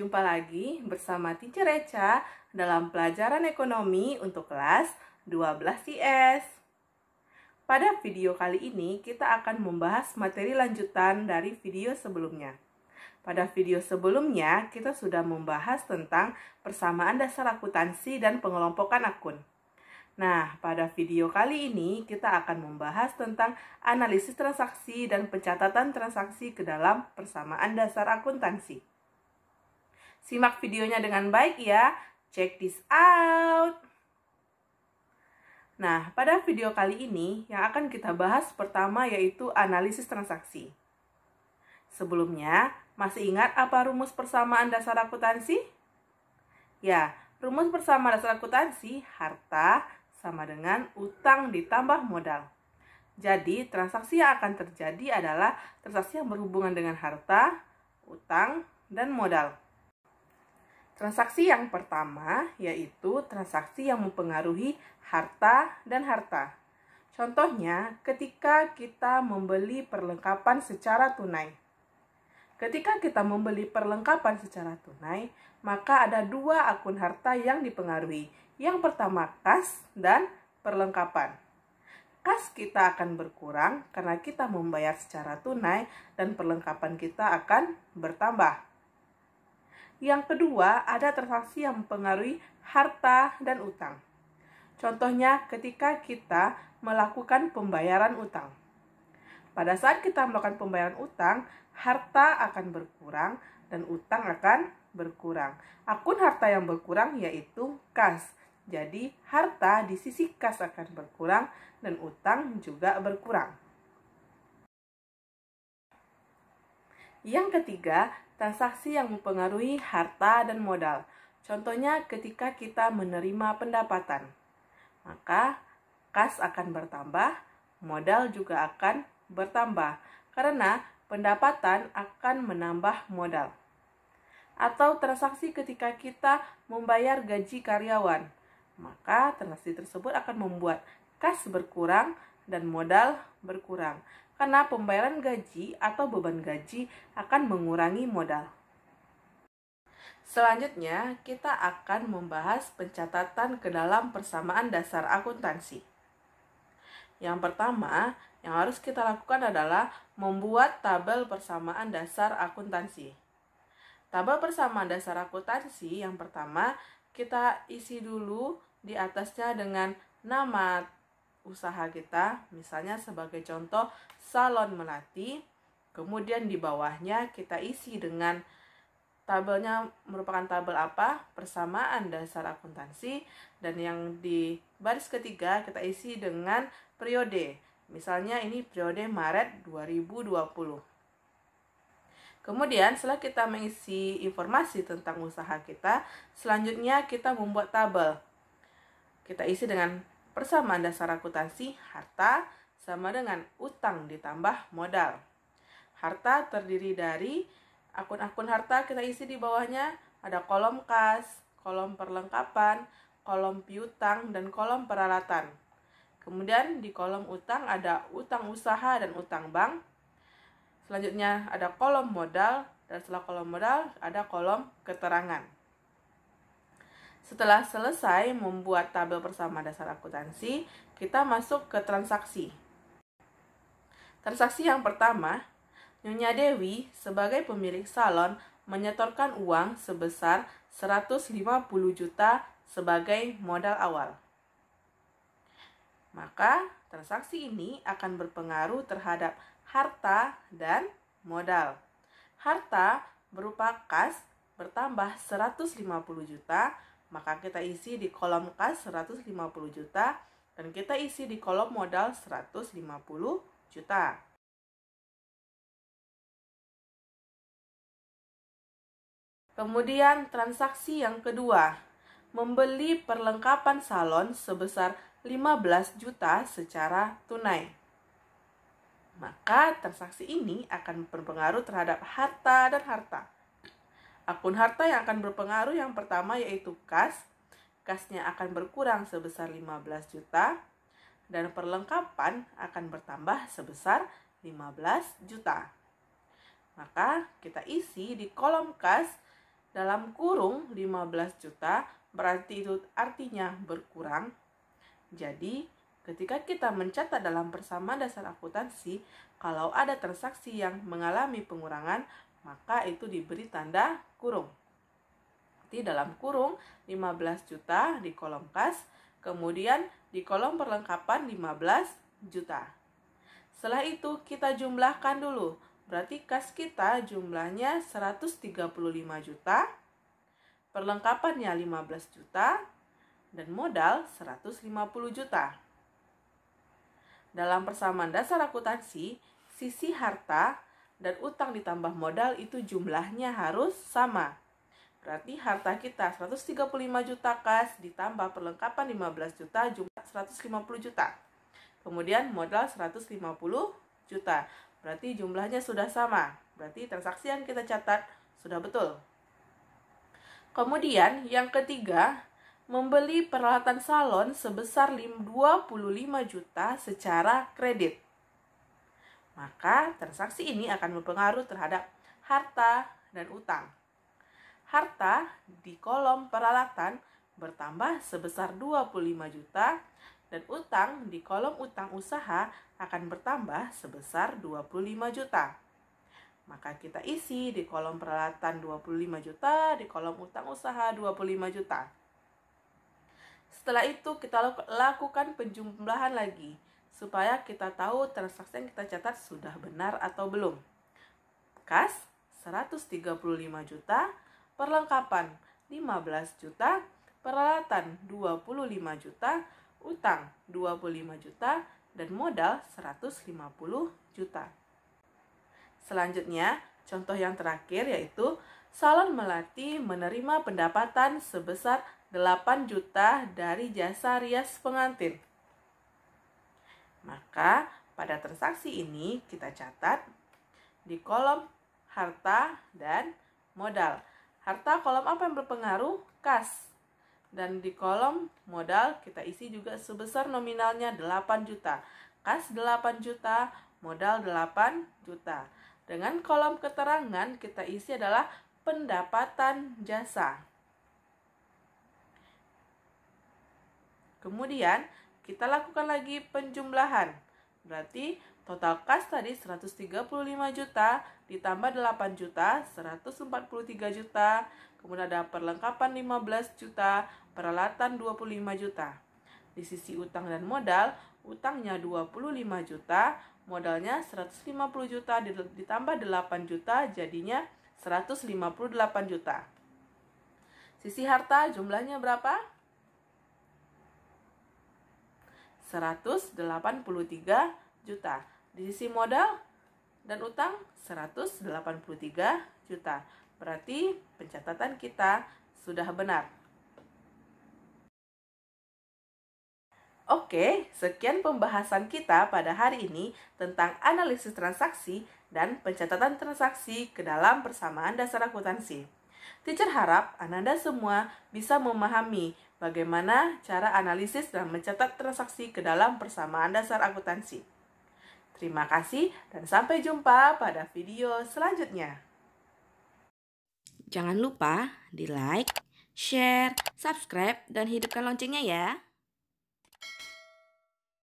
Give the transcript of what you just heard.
Jumpa lagi bersama Teacher Echa dalam pelajaran ekonomi untuk kelas 12 IS. Pada video kali ini kita akan membahas materi lanjutan dari video sebelumnya. Pada video sebelumnya kita sudah membahas tentang persamaan dasar akuntansi dan pengelompokan akun. Nah, pada video kali ini kita akan membahas tentang analisis transaksi dan pencatatan transaksi ke dalam persamaan dasar akuntansi. Simak videonya dengan baik ya. Check this out. Nah, pada video kali ini yang akan kita bahas pertama yaitu analisis transaksi. Sebelumnya, masih ingat apa rumus persamaan dasar akuntansi? Ya, rumus persamaan dasar akuntansi harta sama dengan utang ditambah modal. Jadi, transaksi yang akan terjadi adalah transaksi yang berhubungan dengan harta, utang, dan modal. Transaksi yang pertama yaitu transaksi yang mempengaruhi harta dan harta. Contohnya, ketika kita membeli perlengkapan secara tunai. Ketika kita membeli perlengkapan secara tunai, maka ada dua akun harta yang dipengaruhi. Yang pertama kas dan perlengkapan. Kas kita akan berkurang karena kita membayar secara tunai dan perlengkapan kita akan bertambah. Yang kedua, ada transaksi yang mempengaruhi harta dan utang. Contohnya ketika kita melakukan pembayaran utang. Pada saat kita melakukan pembayaran utang, harta akan berkurang dan utang akan berkurang. Akun harta yang berkurang yaitu kas. Jadi, harta di sisi kas akan berkurang dan utang juga berkurang. Yang ketiga, transaksi yang mempengaruhi harta dan modal. Contohnya ketika kita menerima pendapatan. Maka, kas akan bertambah, modal juga akan bertambah. Karena pendapatan akan menambah modal. Atau transaksi ketika kita membayar gaji karyawan. Maka transaksi tersebut akan membuat kas berkurang dan modal berkurang. Karena pembayaran gaji atau beban gaji akan mengurangi modal. Selanjutnya, kita akan membahas pencatatan ke dalam persamaan dasar akuntansi. Yang pertama, yang harus kita lakukan adalah membuat tabel persamaan dasar akuntansi. Tabel persamaan dasar akuntansi yang pertama, kita isi dulu di atasnya dengan nama usaha kita, misalnya sebagai contoh Salon Melati. Kemudian di bawahnya kita isi dengan tabelnya merupakan tabel apa? Persamaan dasar akuntansi. Dan yang di baris ketiga kita isi dengan periode. Misalnya ini periode Maret 2020. Kemudian setelah kita mengisi informasi tentang usaha kita, selanjutnya kita membuat tabel. Kita isi dengan persamaan dasar akuntansi harta sama dengan utang ditambah modal. Harta terdiri dari akun-akun harta, kita isi di bawahnya ada kolom kas, kolom perlengkapan, kolom piutang, dan kolom peralatan. Kemudian di kolom utang ada utang usaha dan utang bank. Selanjutnya ada kolom modal, dan setelah kolom modal ada kolom keterangan. Setelah selesai membuat tabel persamaan dasar akuntansi, kita masuk ke transaksi. Transaksi yang pertama, Nyonya Dewi sebagai pemilik salon menyetorkan uang sebesar 150 juta sebagai modal awal. Maka, transaksi ini akan berpengaruh terhadap harta dan modal. Harta berupa kas bertambah 150 juta, maka kita isi di kolom kas 150 juta dan kita isi di kolom modal 150 juta. Kemudian transaksi yang kedua, membeli perlengkapan salon sebesar 15 juta secara tunai. Maka transaksi ini akan berpengaruh terhadap harta dan harta. Akun harta yang akan berpengaruh yang pertama yaitu kas. Kasnya akan berkurang sebesar 15 juta. Dan perlengkapan akan bertambah sebesar 15 juta. Maka kita isi di kolom kas dalam kurung 15 juta, berarti itu artinya berkurang. Jadi, ketika kita mencatat dalam persamaan dasar akuntansi, kalau ada transaksi yang mengalami pengurangan, maka itu diberi tanda kurung. Jadi dalam kurung 15 juta di kolom kas, kemudian di kolom perlengkapan 15 juta. Setelah itu kita jumlahkan dulu. Berarti kas kita jumlahnya 135 juta, perlengkapannya 15 juta, dan modal 150 juta. Dalam persamaan dasar akuntansi, sisi harta dan utang ditambah modal itu jumlahnya harus sama. Berarti harta kita 135 juta kas ditambah perlengkapan 15 juta jumlah 150 juta. Kemudian modal 150 juta. Berarti jumlahnya sudah sama. Berarti transaksi yang kita catat sudah betul. Kemudian yang ketiga, membeli peralatan salon sebesar 25 juta secara kredit. Maka transaksi ini akan berpengaruh terhadap harta dan utang. Harta di kolom peralatan bertambah sebesar 25 juta dan utang di kolom utang usaha akan bertambah sebesar 25 juta. Maka kita isi di kolom peralatan 25 juta, di kolom utang usaha 25 juta. Setelah itu kita lakukan penjumlahan lagi supaya kita tahu transaksi yang kita catat sudah benar atau belum. Kas 135 juta, perlengkapan 15 juta, peralatan 25 juta, utang 25 juta, dan modal 150 juta. Selanjutnya, contoh yang terakhir yaitu salon melati menerima pendapatan sebesar 8 juta dari jasa rias pengantin. Maka pada transaksi ini kita catat di kolom harta dan modal. Harta kolom apa yang berpengaruh? Kas. Dan di kolom modal kita isi juga sebesar nominalnya 8 juta. Kas 8 juta, modal 8 juta. Dengan kolom keterangan kita isi adalah pendapatan jasa. Kemudian kita lakukan lagi penjumlahan. Berarti total kas tadi 135 juta ditambah 8 juta, 143 juta. Kemudian ada perlengkapan 15 juta, peralatan 25 juta. Di sisi utang dan modal, utangnya 25 juta, modalnya 150 juta ditambah 8 juta, jadinya 158 juta. Sisi harta jumlahnya berapa? 183 juta. Di sisi modal dan utang 183 juta. Berarti pencatatan kita sudah benar. Oke, sekian pembahasan kita pada hari ini tentang analisis transaksi dan pencatatan transaksi ke dalam persamaan dasar akuntansi. Teacher harap Ananda semua bisa memahami bagaimana cara analisis dan mencatat transaksi ke dalam persamaan dasar akuntansi. Terima kasih dan sampai jumpa pada video selanjutnya. Jangan lupa di like, share, subscribe, dan hidupkan loncengnya ya.